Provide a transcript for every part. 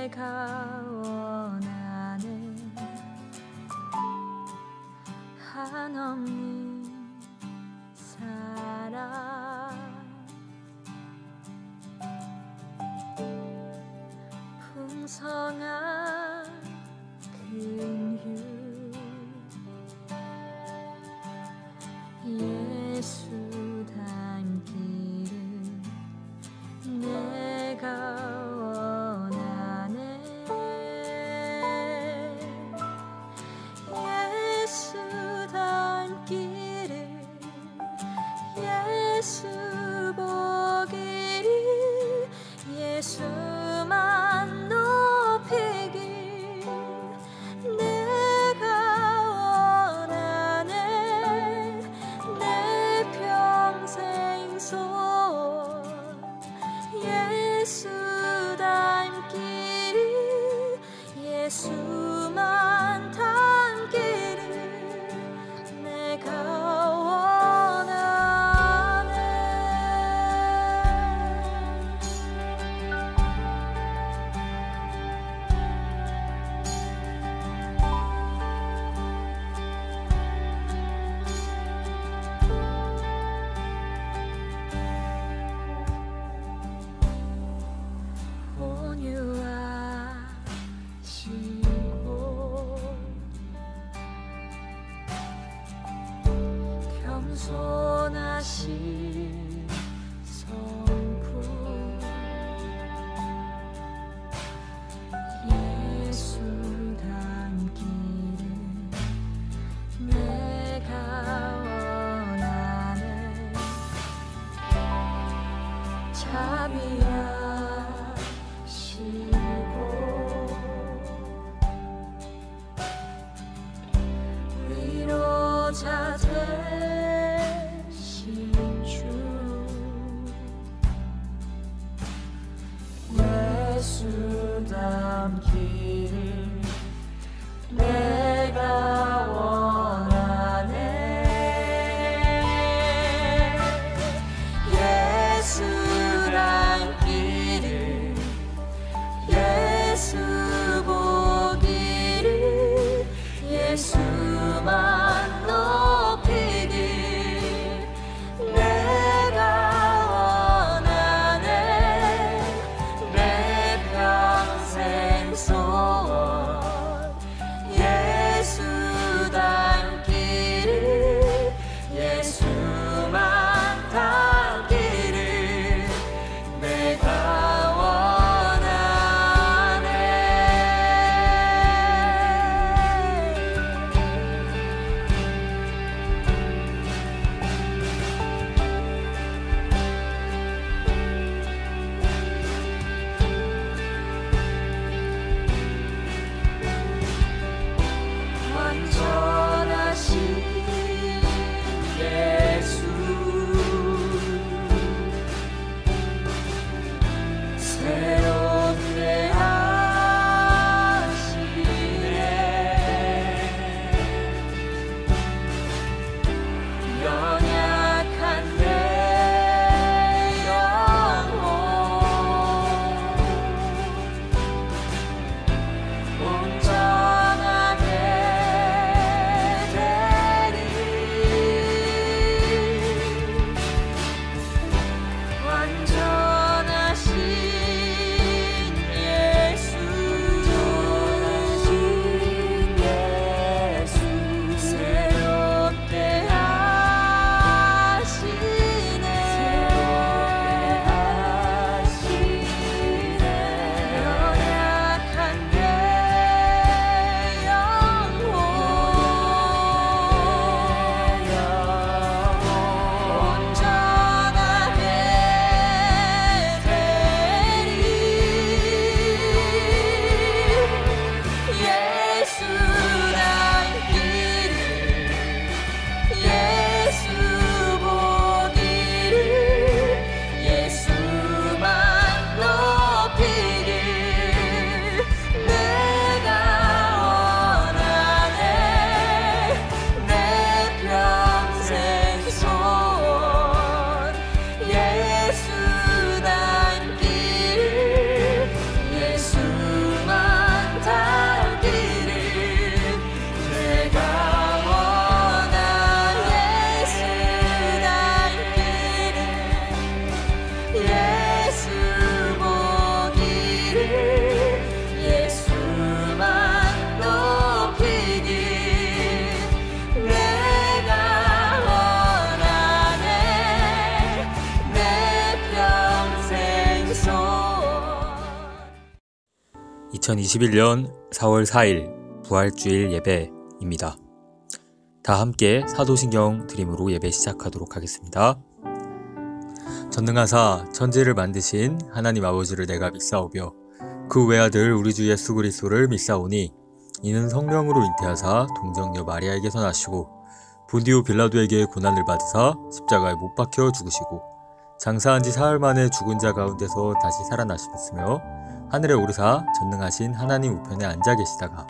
내가 원하는 한없는 사랑, 풍성한 긍휼, 예수 닮기를 내가 원하네. 예수 닮기를, 예수 보기를, 예수만 높이길 내가 원하네. 내 평생 소원 예수 닮기를, 예수만 닮기를 내가 원하네. 온유하시고 겸손하신 성품, 예수 닮기를 내가 원하네. 자비하시고 위로자 되신 주, 예수 닮기를 내가 원하네. 예수 닮기를, 예수 보기를, 예수만 높이길 내가 원하네. 내 평생 소원 2021년 4월 4일 부활주일 예배입니다. 다 함께 사도신경 드림으로 예배 시작하도록 하겠습니다. 전능하사 천지를 만드신 하나님 아버지를 내가 믿사오며 그 외아들 우리 주 예수 그리스도를 믿사오니 이는 성령으로 잉태하사 동정녀 마리아에게서 나시고 본디오 빌라도에게 고난을 받으사 십자가에 못 박혀 죽으시고 장사한 지 사흘 만에 죽은 자 가운데서 다시 살아나셨으며 하늘에 오르사 전능하신 하나님 우편에 앉아 계시다가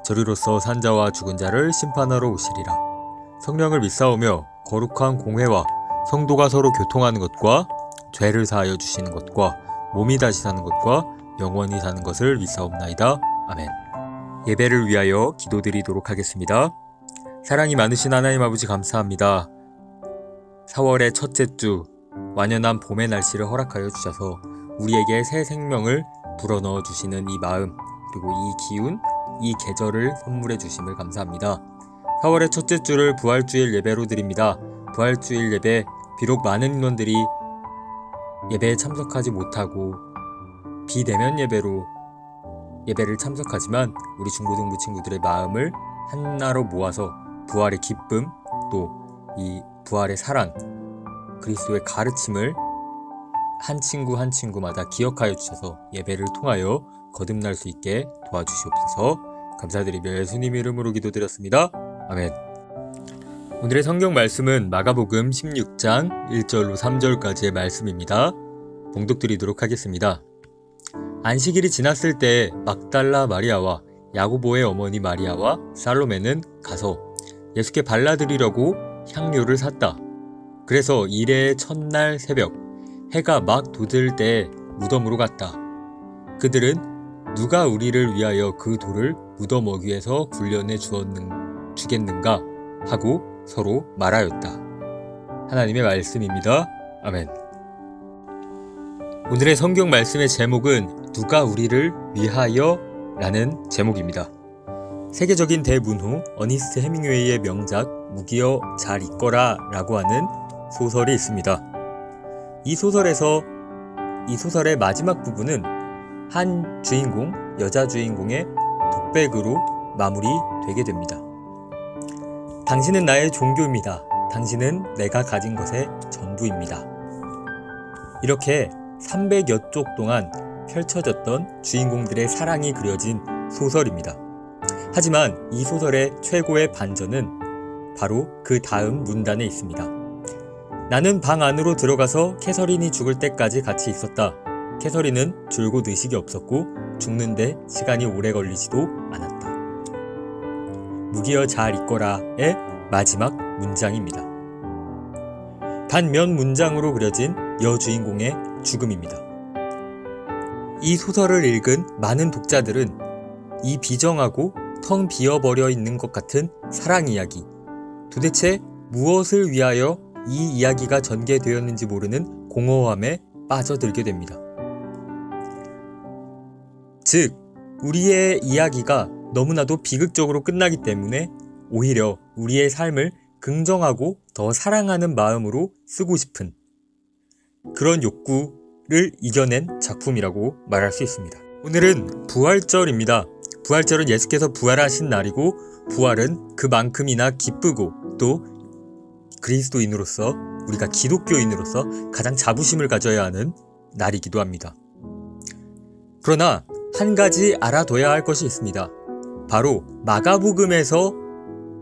저리로서 산자와 죽은 자를 심판하러 오시리라. 성령을 믿사오며 거룩한 공회와 성도가 서로 교통하는 것과 죄를 사하여 주시는 것과 몸이 다시 사는 것과 영원히 사는 것을 믿사옵나이다. 아멘. 예배를 위하여 기도드리도록 하겠습니다. 사랑이 많으신 하나님 아버지 감사합니다. 4월의 첫째 주 완연한 봄의 날씨를 허락하여 주셔서 우리에게 새 생명을 불어넣어 주시는 이 마음, 그리고 이 기운, 이 계절을 선물해 주심을 감사합니다. 4월의 첫째 주를 부활주일 예배로 드립니다. 부활주일 예배, 비록 많은 인원들이 예배에 참석하지 못하고 비대면 예배로 예배를 참석하지만 우리 중고등부 친구들의 마음을 하나로 모아서 부활의 기쁨, 또 이 부활의 사랑, 그리스도의 가르침을 한 친구 한 친구마다 기억하여 주셔서 예배를 통하여 거듭날 수 있게 도와주시옵소서. 감사드리며 예수님 이름으로 기도드렸습니다. 아멘. 오늘의 성경 말씀은 마가복음 16장 1절로 3절까지의 말씀입니다. 봉독드리도록 하겠습니다. 안식일이 지났을 때 막달라 마리아와 야고보의 어머니 마리아와 살로메는 가서 예수께 발라드리려고 향료를 샀다. 그래서 일해의 첫날 새벽 해가 막 돋을 때 무덤으로 갔다. 그들은 누가 우리를 위하여 그 돌을 무덤 어귀에서 굴려내 주겠는가 하고 서로 말하였다. 하나님의 말씀입니다. 아멘. 오늘의 성경 말씀의 제목은 누가 우리를 위하여 라는 제목입니다. 세계적인 대문호 어니스트 해밍웨이의 명작 무기여 잘 있거라 라고 하는 소설이 있습니다. 이 소설의 마지막 부분은 한 주인공, 여자 주인공의 독백으로 마무리되게 됩니다. 당신은 나의 종교입니다. 당신은 내가 가진 것의 전부입니다. 이렇게 300여 쪽 동안 펼쳐졌던 주인공들의 사랑이 그려진 소설입니다. 하지만 이 소설의 최고의 반전은 바로 그 다음 문단에 있습니다. 나는 방 안으로 들어가서 캐서린이 죽을 때까지 같이 있었다. 캐서린은 줄곧 의식이 없었고 죽는데 시간이 오래 걸리지도 않았다. 무기여 잘 있거라의 마지막 문장입니다. 단 몇 문장으로 그려진 여주인공의 죽음입니다. 이 소설을 읽은 많은 독자들은 이 비정하고 텅 비어버려 있는 것 같은 사랑 이야기, 도대체 무엇을 위하여 이 이야기가 전개되었는지 모르는 공허함에 빠져들게 됩니다. 즉, 우리의 이야기가 너무나도 비극적으로 끝나기 때문에 오히려 우리의 삶을 긍정하고 더 사랑하는 마음으로 쓰고 싶은 그런 욕구를 이겨낸 작품이라고 말할 수 있습니다. 오늘은 부활절입니다. 부활절은 예수께서 부활하신 날이고 부활은 그만큼이나 기쁘고 또 그리스도인으로서, 우리가 기독교인으로서 가장 자부심을 가져야 하는 날이기도 합니다. 그러나 한 가지 알아둬야 할 것이 있습니다. 바로 마가복음에서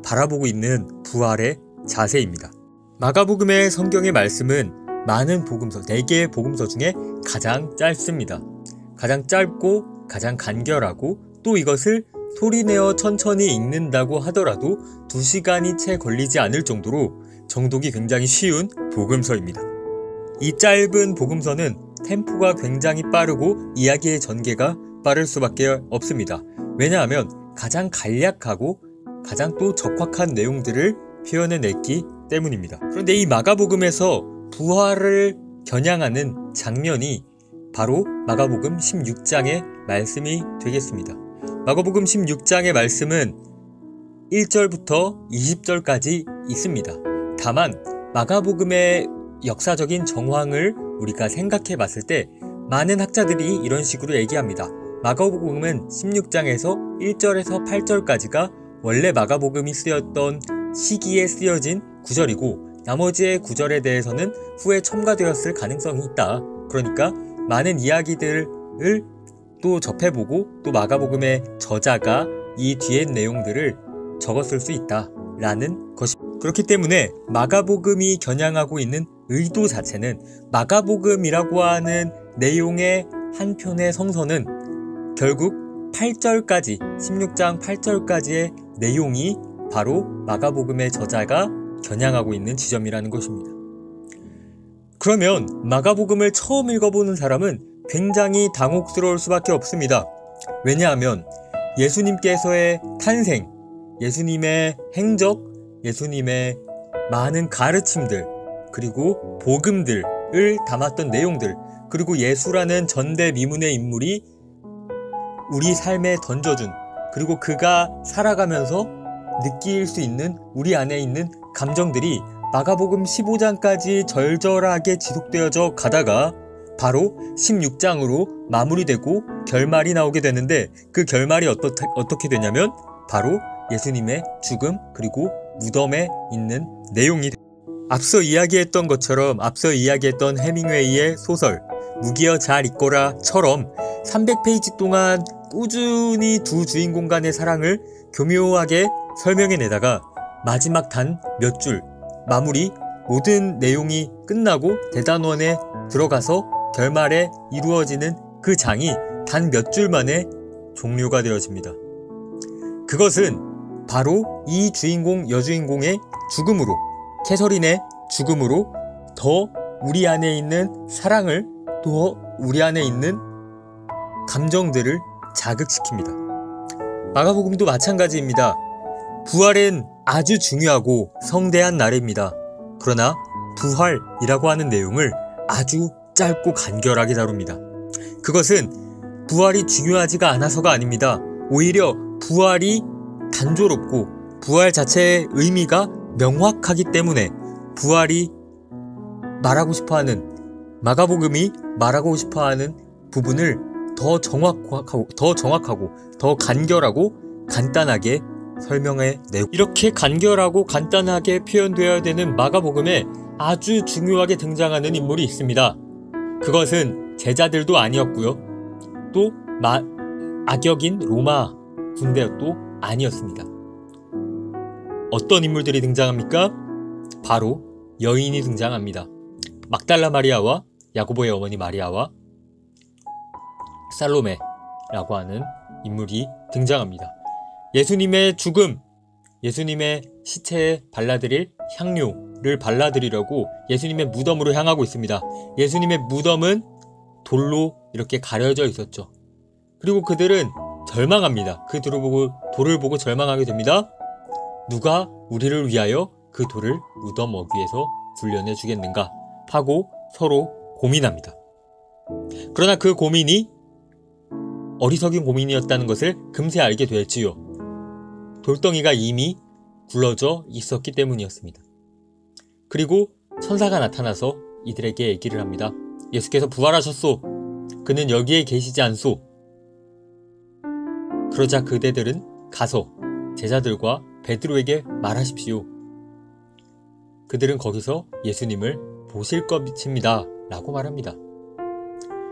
바라보고 있는 부활의 자세입니다. 마가복음의 성경의 말씀은 많은 복음서, 4개의 복음서 중에 가장 짧습니다. 가장 짧고 가장 간결하고 또 이것을 소리내어 천천히 읽는다고 하더라도 2시간이 채 걸리지 않을 정도로 정독이 굉장히 쉬운 복음서입니다. 이 짧은 복음서는 템포가 굉장히 빠르고 이야기의 전개가 빠를 수밖에 없습니다. 왜냐하면 가장 간략하고 가장 또 적확한 내용들을 표현해냈기 때문입니다. 그런데 이 마가복음에서 부활을 겨냥하는 장면이 바로 마가복음 16장의 말씀이 되겠습니다. 마가복음 16장의 말씀은 1절부터 20절까지 있습니다. 다만 마가복음의 역사적인 정황을 우리가 생각해 봤을 때 많은 학자들이 이런 식으로 얘기합니다. 마가복음은 16장에서 1절에서 8절까지가 원래 마가복음이 쓰였던 시기에 쓰여진 구절이고 나머지의 구절에 대해서는 후에 첨가되었을 가능성이 있다. 그러니까 많은 이야기들을 또 접해보고 또 마가복음의 저자가 이 뒤의 내용들을 적었을 수 있다라는 것이 그렇기 때문에 마가복음이 겨냥하고 있는 의도 자체는 마가복음이라고 하는 내용의 한 편의 성서는 결국 8절까지 16장 8절까지의 내용이 바로 마가복음의 저자가 겨냥하고 있는 지점이라는 것입니다. 그러면 마가복음을 처음 읽어보는 사람은 굉장히 당혹스러울 수밖에 없습니다. 왜냐하면 예수님께서의 탄생, 예수님의 행적, 예수님의 많은 가르침들, 그리고 복음들을 담았던 내용들, 그리고 예수라는 전대미문의 인물이 우리 삶에 던져준, 그리고 그가 살아가면서 느낄 수 있는 우리 안에 있는 감정들이 마가복음 15장까지 절절하게 지속되어져 가다가 바로 16장으로 마무리되고 결말이 나오게 되는데 그 결말이 어떻게 되냐면 바로 예수님의 죽음 그리고 무덤에 있는 내용이 앞서 이야기했던 것처럼 앞서 이야기했던 해밍웨이의 소설 무기여 잘 있거라 처럼 300페이지 동안 꾸준히 두 주인공 간의 사랑을 교묘하게 설명해내다가 마지막 단 몇 줄 마무리 모든 내용이 끝나고 대단원에 들어가서 결말에 이루어지는 그 장이 단 몇 줄 만에 종료가 되어집니다. 그것은 바로 이 주인공 여주인공의 죽음으로 캐서린의 죽음으로 더 우리 안에 있는 사랑을 또 우리 안에 있는 감정들을 자극시킵니다. 마가복음도 마찬가지입니다. 부활은 아주 중요하고 성대한 날입니다. 그러나 부활이라고 하는 내용을 아주 짧고 간결하게 다룹니다. 그것은 부활이 중요하지가 않아서가 아닙니다. 오히려 부활이 단조롭고 부활 자체의 의미가 명확하기 때문에 부활이 말하고 싶어하는 마가복음이 말하고 싶어하는 부분을 더 정확하고 더 간결하고 간단하게 설명해내고 이렇게 간결하고 간단하게 표현되어야 되는 마가복음에 아주 중요하게 등장하는 인물이 있습니다. 그것은 제자들도 아니었고요. 또 악역인 로마 군대도 아니었습니다. 어떤 인물들이 등장합니까? 바로 여인이 등장합니다. 막달라 마리아와 야고보의 어머니 마리아와 살로메라고 하는 인물이 등장합니다. 예수님의 죽음, 예수님의 시체에 발라드릴 향료를 발라드리려고 예수님의 무덤으로 향하고 있습니다. 예수님의 무덤은 돌로 이렇게 가려져 있었죠. 그리고 그들은 절망합니다. 그 돌을 보고 절망하게 됩니다. 누가 우리를 위하여 그 돌을 무덤 어귀에서 굴려내 주겠는가 하고 서로 고민합니다. 그러나 그 고민이 어리석은 고민이었다는 것을 금세 알게 되었지요. 돌덩이가 이미 굴러져 있었기 때문이었습니다. 그리고 천사가 나타나서 이들에게 얘기를 합니다. 예수께서 부활하셨소. 그는 여기에 계시지 않소. 그러자 그대들은 가서 제자들과 베드로에게 말하십시오. 그들은 거기서 예수님을 보실 것입니다 라고 말합니다.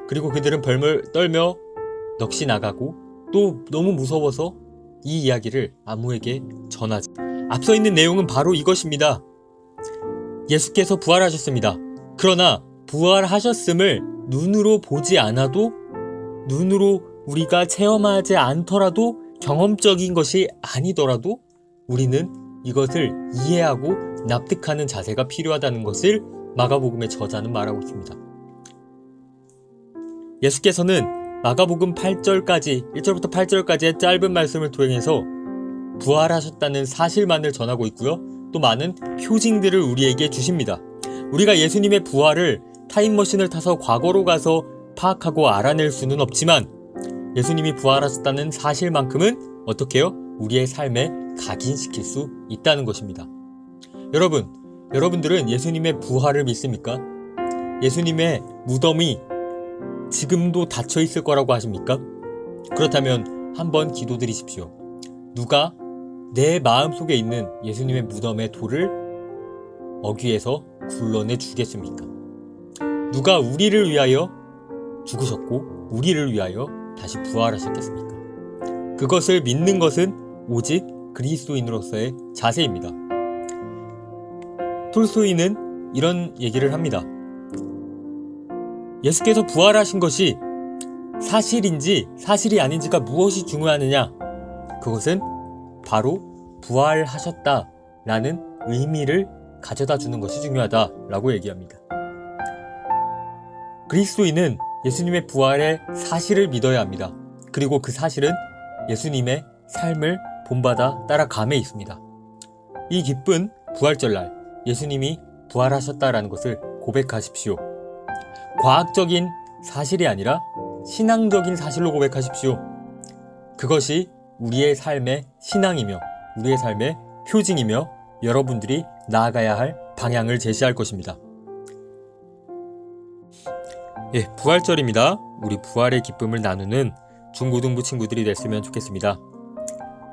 그리고 그들은 벌벌 떨며 넋이 나가고 또 너무 무서워서 이 이야기를 아무에게 전하지. 앞서 있는 내용은 바로 이것입니다. 예수께서 부활하셨습니다. 그러나 부활하셨음을 눈으로 보지 않아도 눈으로 우리가 체험하지 않더라도 경험적인 것이 아니더라도 우리는 이것을 이해하고 납득하는 자세가 필요하다는 것을 마가복음의 저자는 말하고 있습니다. 예수께서는 마가복음 8절까지 1절부터 8절까지의 짧은 말씀을 통해서 부활하셨다는 사실만을 전하고 있고요. 또 많은 표징들을 우리에게 주십니다. 우리가 예수님의 부활을 타임머신을 타서 과거로 가서 파악하고 알아낼 수는 없지만 예수님이 부활하셨다는 사실만큼은 어떻게 해요? 우리의 삶에 각인시킬 수 있다는 것입니다. 여러분들은 예수님의 부활을 믿습니까? 예수님의 무덤이 지금도 닫혀 있을 거라고 하십니까? 그렇다면 한번 기도드리십시오. 누가 내 마음속에 있는 예수님의 무덤의 돌을 어귀에서 굴러내 주겠습니까? 누가 우리를 위하여 죽으셨고 우리를 위하여 다시 부활하셨겠습니까? 그것을 믿는 것은 오직 그리스도인으로서의 자세입니다. 톨스토이는 이런 얘기를 합니다. 예수께서 부활하신 것이 사실인지 사실이 아닌지가 무엇이 중요하느냐? 그것은 바로 부활하셨다라는 의미를 가져다 주는 것이 중요하다라고 얘기합니다. 그리스도인은 예수님의 부활의 사실을 믿어야 합니다. 그리고 그 사실은 예수님의 삶을 본받아 따라감에 있습니다. 이 기쁜 부활절날 예수님이 부활하셨다라는 것을 고백하십시오. 과학적인 사실이 아니라 신앙적인 사실로 고백하십시오. 그것이 우리의 삶의 신앙이며 우리의 삶의 표징이며 여러분들이 나아가야 할 방향을 제시할 것입니다. 부활절입니다. 우리 부활의 기쁨을 나누는 중고등부 친구들이 됐으면 좋겠습니다.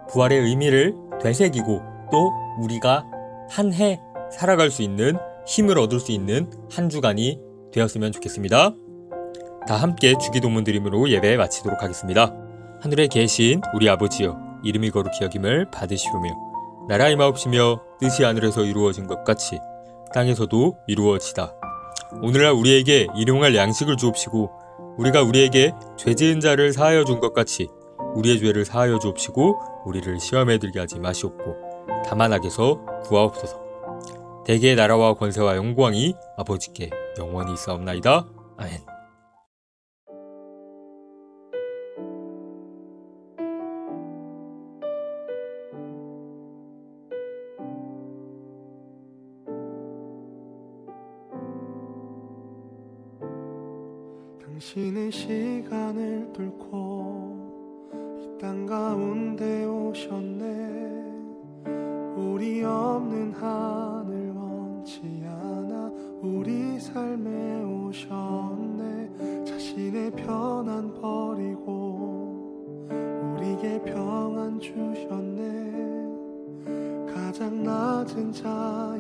부활의 의미를 되새기고 또 우리가 한 해 살아갈 수 있는 힘을 얻을 수 있는 한 주간이 되었으면 좋겠습니다. 다 함께 주기도문 드림으로 예배 마치도록 하겠습니다. 하늘에 계신 우리 아버지여, 이름이 거룩히 여김을 받으시오며 나라의 마옵시며 뜻이 하늘에서 이루어진 것 같이 땅에서도 이루어지다. 오늘날 우리에게 일용할 양식을 주옵시고 우리가 우리에게 죄 지은 자를 사하여 준 것 같이 우리의 죄를 사하여 주옵시고 우리를 시험에 들게 하지 마시옵고 다만 악에서 구하옵소서. 대개의 나라와 권세와 영광이 아버지께 영원히 있사옵나이다. 아멘. 당신은 시간을 뚫고 이 땅 가운데 오셨네. 우리 없는 하늘 원치 않아 우리 삶에 오셨네. 자신의 편안 버리고 우리에게 평안 주셨네. 가장 낮은 자의